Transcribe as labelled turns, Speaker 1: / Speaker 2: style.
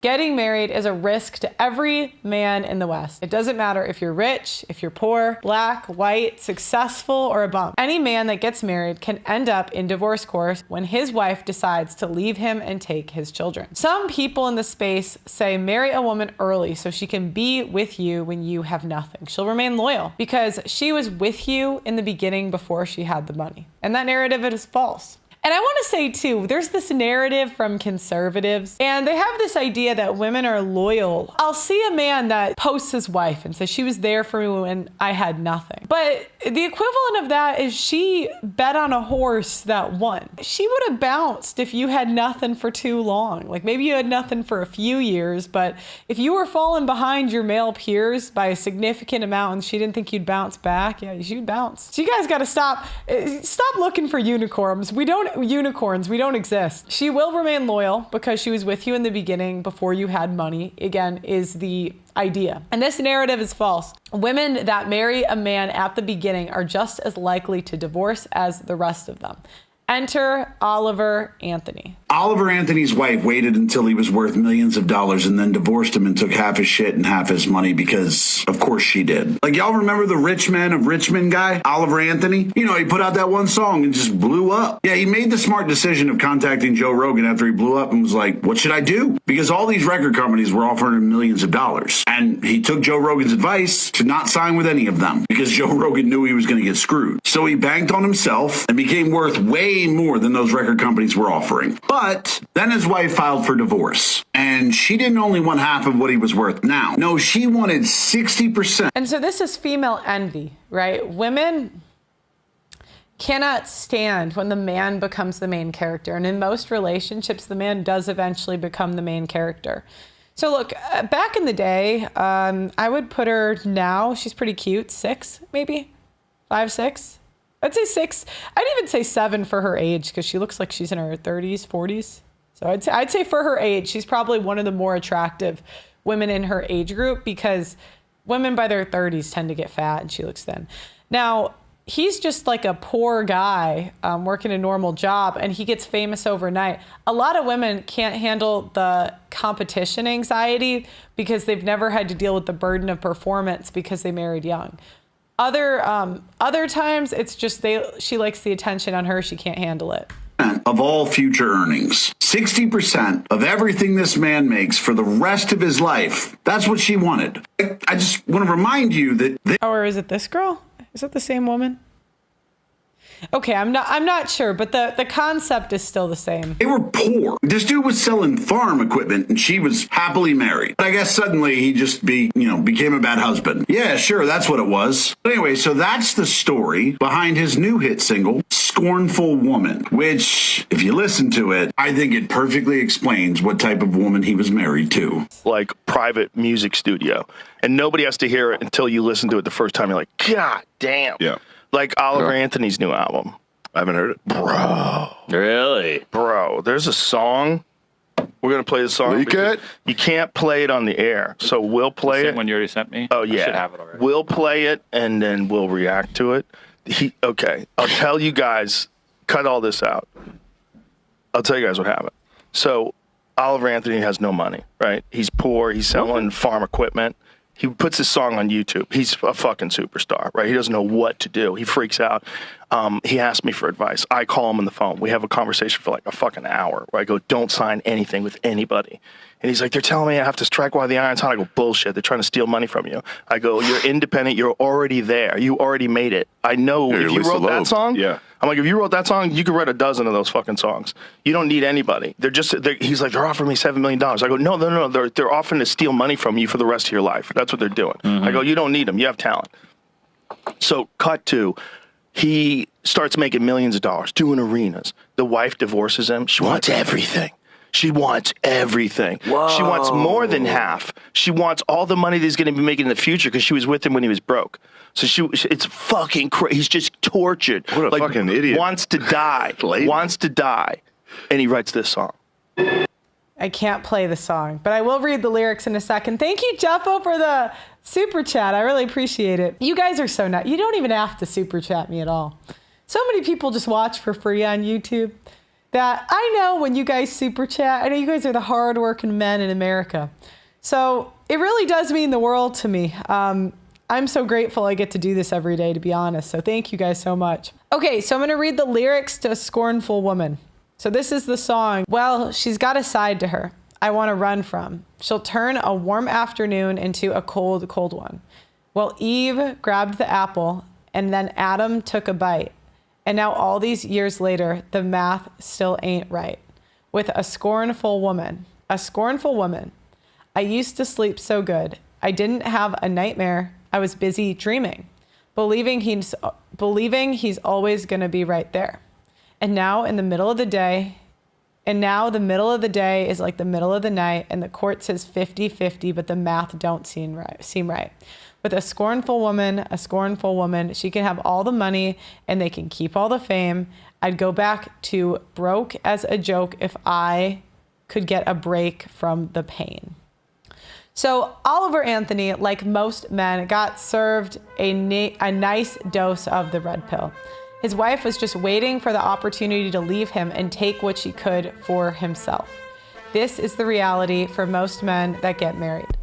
Speaker 1: Getting married is a risk to every man in the West. It doesn't matter if you're rich, if you're poor, black, white, successful, or a bum. Any man that gets married can end up in divorce court when his wife decides to leave him and take his children. Some people in the space say marry a woman early so she can be with you when you have nothing. She'll remain loyal because she was with you in the beginning before she had the money. And that narrative is false. And I want to say too, there's this narrative from conservatives, and they have this idea that women are loyal. I'll see a man that posts his wife and says she was there for me when I had nothing. But the equivalent of that is she bet on a horse that won. She would have bounced if you had nothing for too long. Like maybe you had nothing for a few years, but if you were falling behind your male peers by a significant amount and she didn't think you'd bounce back, yeah, you'd bounce. So you guys got to stop looking for unicorns. We don't exist. She will remain loyal because she was with you in the beginning before you had money, again, is the idea. And this narrative is false. Women that marry a man at the beginning are just as likely to divorce as the rest of them. Enter Oliver Anthony.
Speaker 2: Oliver Anthony's wife waited until he was worth millions of dollars and then divorced him and took half his shit and half his money because, of course, she did. Like, y'all remember the Rich Men of Richmond guy, Oliver Anthony? You know, he put out that one song and just blew up. Yeah, he made the smart decision of contacting Joe Rogan after he blew up and was like, what should I do? Because all these record companies were offering him millions of dollars. And he took Joe Rogan's advice to not sign with any of them because Joe Rogan knew he was going to get screwed. So he banked on himself and became worth way more than those record companies were offering. But then his wife filed for divorce, and she didn't only want half of what he was worth now. No, she wanted 60%.
Speaker 1: And so this is female envy, right? Women cannot stand when the man becomes the main character. And in most relationships, the man does eventually become the main character. So look, back in the day, I would put her now, she's pretty cute, 6, maybe 5, 6. I'd say 6. I'd even say 7 for her age because she looks like she's in her 30s, 40s. So I'd say for her age, she's probably one of the more attractive women in her age group because women by their 30s tend to get fat and she looks thin. Now, he's just like a poor guy working a normal job and he gets famous overnight. A lot of women can't handle the competition anxiety because they've never had to deal with the burden of performance because they married young. Other times, it's just she likes the attention on her. She can't handle it.
Speaker 2: Of all future earnings, 60% of everything this man makes for the rest of his life. That's what she wanted. I just want to remind you that.
Speaker 1: Or is it this girl? Is it the same woman? Okay, I'm not sure, but the concept is still the same.
Speaker 2: They were poor. This dude was selling farm equipment and she was happily married. I guess suddenly he just became a bad husband. Yeah, sure, that's what it was. But anyway, so that's the story behind his new hit single, Scornful Woman, which, if you listen to it, I think it perfectly explains what type of woman he was married to.
Speaker 3: Like private music studio. And nobody has to hear it until you listen to it the first time. You're like, God damn.
Speaker 4: Yeah.
Speaker 3: Like Oliver Anthony's new album.
Speaker 4: I haven't heard it.
Speaker 3: Bro.
Speaker 5: Really?
Speaker 3: Bro, there's a song. We're going to play the song. You can't play it on the air. So we'll play it.
Speaker 5: One you already sent me?
Speaker 3: Oh, yeah.
Speaker 5: I should have it already.
Speaker 3: We'll play it, and then we'll react to it. Okay, I'll tell you guys, cut all this out. I'll tell you guys what happened. So Oliver Anthony has no money, right? He's poor. He's selling farm equipment. He puts his song on YouTube. He's a fucking superstar, right? He doesn't know what to do. He freaks out. He asks me for advice. I call him on the phone. We have a conversation for like a fucking hour where I go, don't sign anything with anybody. And he's like, they're telling me I have to strike while the iron's hot. I go, bullshit. They're trying to steal money from you. I go, you're independent. You're already there. You already made it. I know if you wrote that song.
Speaker 4: Yeah.
Speaker 3: I'm like, if you wrote that song, you could write a dozen of those fucking songs. You don't need anybody. He's like, they're offering me $7 million. I go, no. They're offering to steal money from you for the rest of your life. That's what they're doing. Mm-hmm. I go, you don't need them. You have talent. So cut to, he starts making millions of dollars, doing arenas. The wife divorces him. She wants everything. She wants everything. Whoa. She wants more than half. She wants all the money that he's going to be making in the future because she was with him when he was broke. So it's fucking crazy. He's just tortured.
Speaker 4: What a fucking idiot.
Speaker 3: Wants to die. Wants to die. And he writes this song.
Speaker 1: I can't play the song, but I will read the lyrics in a second. Thank you, Jeffo, for the super chat. I really appreciate it. You guys are so nice. You don't even have to super chat me at all. So many people just watch for free on YouTube. that I know when you guys super chat, I know you guys are the hardworking men in America. So it really does mean the world to me. I'm so grateful I get to do this every day, to be honest. So thank you guys so much. Okay, so I'm gonna read the lyrics to Scornful Woman. So this is the song. Well, she's got a side to her I want to run from. She'll turn a warm afternoon into a cold, cold one. Well, Eve grabbed the apple and then Adam took a bite. And now all these years later, the math still ain't right. With a scornful woman, I used to sleep so good. I didn't have a nightmare. I was busy dreaming, believing he's always going to be right there. And now the middle of the day is like the middle of the night, and the court says 50-50, but the math don't seem right. With a scornful woman, she can have all the money and they can keep all the fame. I'd go back to broke as a joke if I could get a break from the pain. So Oliver Anthony, like most men, got served a nice dose of the red pill. His wife was just waiting for the opportunity to leave him and take what she could for himself. This is the reality for most men that get married.